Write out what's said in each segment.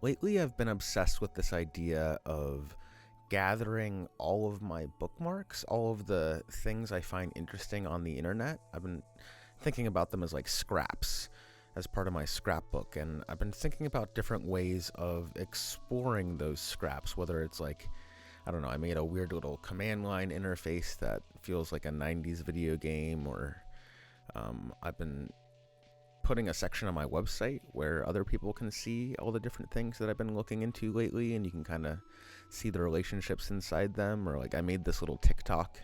Lately, I've been obsessed with this idea of gathering all of my bookmarks, all of the things I find interesting on the internet. I've been thinking about them as like scraps as part of my scrapbook, and I've been thinking about different ways of exploring those scraps, whether it's like, I don't know, I made a weird little command line interface that feels like a 90s video game, or I've been putting a section on my website where other people can see all the different things that I've been looking into lately, and you can kind of see the relationships inside them. Or like I made this little TikTok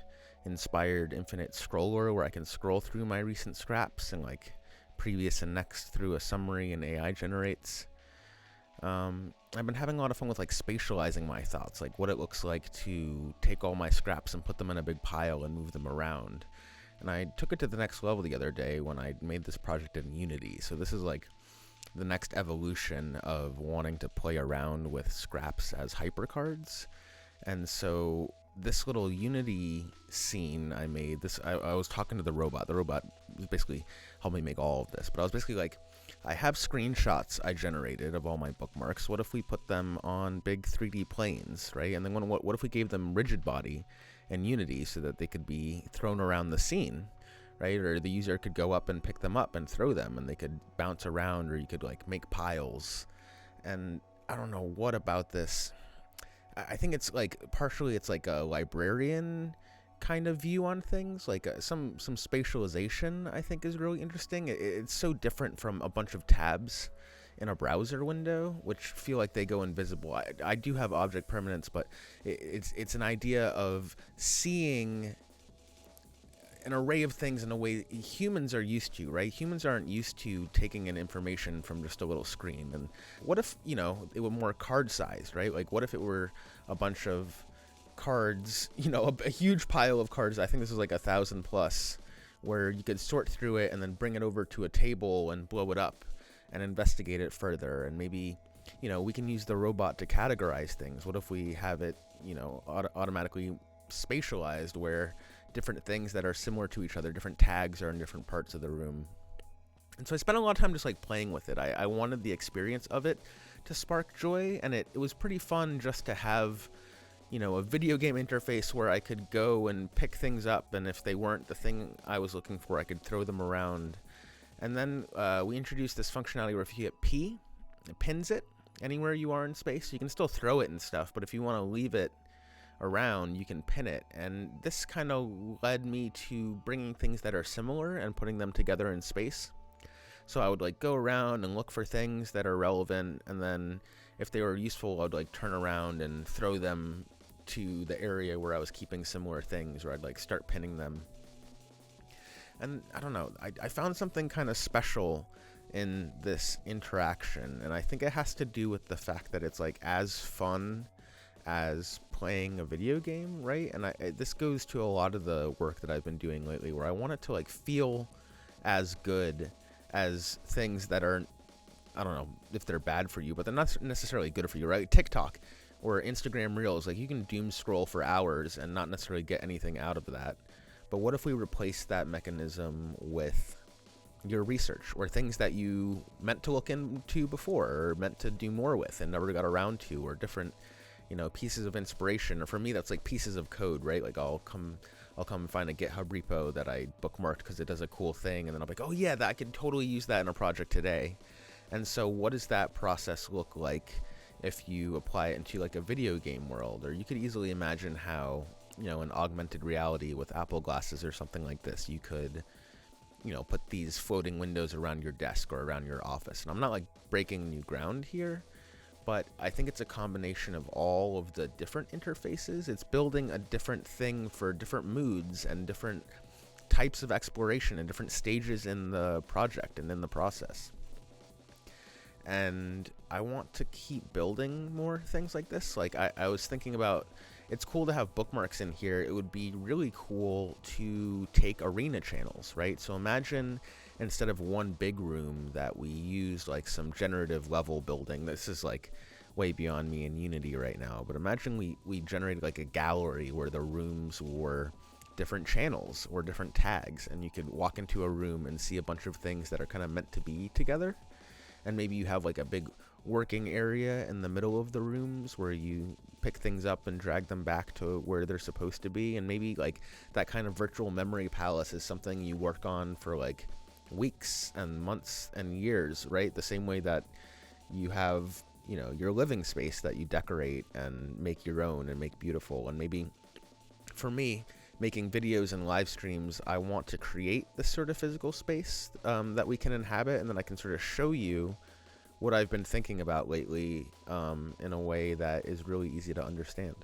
inspired infinite scroller where I can scroll through my recent scraps and like previous and next through a summary and AI generates. I've been having a lot of fun with like spatializing my thoughts, like what it looks like to take all my scraps and put them in a big pile and move them around. And I took it to the next level the other day when I made this project in Unity. So this is like the next evolution of wanting to play around with scraps as hypercards. And so this little Unity scene I made, I was talking to the robot. The robot was basically helping me make all of this. But I was basically like, I have screenshots I generated of all my bookmarks. What if we put them on big 3D planes, right? And then what if we gave them rigid body and Unity so that they could be thrown around the scene, right? Or the user could go up and pick them up and throw them, and they could bounce around, or you could like make piles. And I don't know what about this. I think it's like partially it's like a librarian kind of view on things, like some spatialization I think is really interesting. It's so different from a bunch of tabs in a browser window, which feel like they go invisible. I do have object permanence, but it's an idea of seeing an array of things in a way humans are used to, right? Humans aren't used to taking in information from just a little screen. And what if, it were more card sized, right? Like what if it were a bunch of cards, a huge pile of cards. I think this is like 1,000 plus, where you could sort through it and then bring it over to a table and blow it up and investigate it further. And maybe, we can use the robot to categorize things. What if we have it, automatically spatialized, where different things that are similar to each other, different tags, are in different parts of the room. And so I spent a lot of time just like playing with it. I wanted the experience of it to spark joy, and it was pretty fun just to have a video game interface where I could go and pick things up, and if they weren't the thing I was looking for, I could throw them around. And then we introduced this functionality where if you hit P, it pins it anywhere you are in space. You can still throw it and stuff, but if you want to leave it around, you can pin it. And this kind of led me to bringing things that are similar and putting them together in space. So I would like go around and look for things that are relevant, and then if they were useful, I would like turn around and throw them to the area where I was keeping similar things, or I'd like start pinning them. And I don't know, I found something kind of special in this interaction, and I think it has to do with the fact that it's like as fun as playing a video game, right? And this goes to a lot of the work that I've been doing lately, where I want it to like feel as good as things that are, I don't know if they're bad for you, but they're not necessarily good for you, right? TikTok or Instagram Reels, like you can doom scroll for hours and not necessarily get anything out of that. But what if we replace that mechanism with your research, or things that you meant to look into before, or meant to do more with and never got around to, or different, pieces of inspiration. Or for me, that's like pieces of code, right? Like I'll come and find a GitHub repo that I bookmarked because it does a cool thing, and then I'll be like, oh yeah, I could totally use that in a project today. And so what does that process look like if you apply it into like a video game world? Or you could easily imagine how, in augmented reality with Apple glasses or something like this, you could, put these floating windows around your desk or around your office. And I'm not like breaking new ground here, but I think it's a combination of all of the different interfaces. It's building a different thing for different moods and different types of exploration and different stages in the project and in the process. And I want to keep building more things like this. Like I was thinking about, it's cool to have bookmarks in here. It would be really cool to take arena channels, right? So imagine instead of one big room that we used like some generative level building. This is like way beyond me in Unity right now, but imagine we generated like a gallery where the rooms were different channels or different tags, and you could walk into a room and see a bunch of things that are kind of meant to be together. And maybe you have like a big working area in the middle of the rooms where you pick things up and drag them back to where they're supposed to be. And maybe like that kind of virtual memory palace is something you work on for like weeks and months and years, right? The same way that you have, you know, your living space that you decorate and make your own and make beautiful. And maybe for me, making videos and live streams, I want to create this sort of physical space that we can inhabit, and then I can sort of show you what I've been thinking about lately in a way that is really easy to understand.